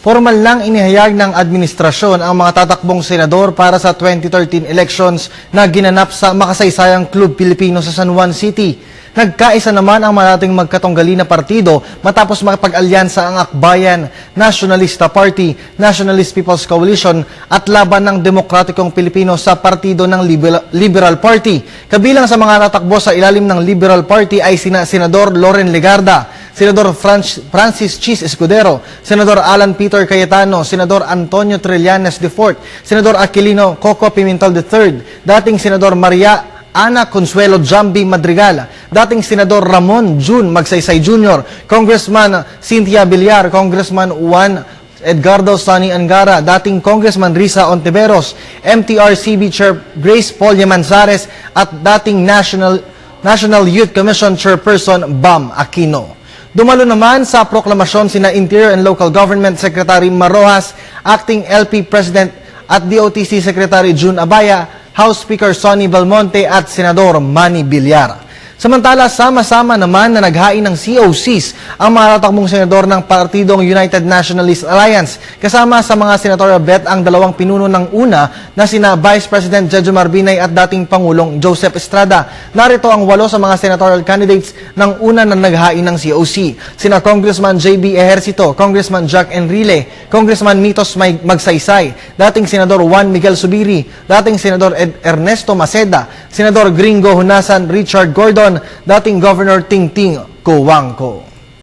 Formal lang inihayag ng administrasyon ang mga tatakbong senador para sa 2013 elections na ginanap sa makasaysayang Club Pilipino sa San Juan City. Nagkaisa naman ang mga dating magkatunggali na partido matapos makipag-alyansa ang Akbayan, Nationalista Party, Nationalist People's Coalition at laban ng Demokratikong Pilipino sa partido ng Liberal Party. Kabilang sa mga tatakbo sa ilalim ng Liberal Party ay sina Senador Loren Legarda, Senador Francis Chis Escudero, Senador Alan Peter Cayetano, Senador Antonio Trillanes IV, Senador Aquilino Coco Pimentel III, dating Senador Maria Ana Consuelo Jambi Madrigal, dating Senador Ramon Jun Magsaysay Jr., Congressman Cynthia Villar, Congressman Juan Edgardo Sani Angara, dating Congressman Risa Ontiveros, MTRCB Chair Grace Polya Manzares at dating National Youth Commission Chairperson Bam Aquino. Dumalo naman sa proklamasyon sina Interior and Local Government Secretary Marojas, Acting LP President at DOTC Secretary June Abaya, House Speaker Sonny Belmonte at Senador Manny Villar. Samantala, sama-sama naman na naghain ng COCs ang mga tatakbong senador ng partidong United Nationalist Alliance. Kasama sa mga senatorial bet ang dalawang pinuno ng una na sina Vice President Jejomar Binay at dating Pangulong Joseph Estrada. Narito ang 8 sa mga senatorial candidates ng una na naghain ng COC. Sina Congressman JB Ejercito, Congressman Jack Enrile, Congressman Mitos Magsaysay, dating Senador Juan Miguel Subiri, dating Senador Ernesto Maceda, Senador Gringo Hunasan Richard Gordon, dating Governor Tingting Cojuangco.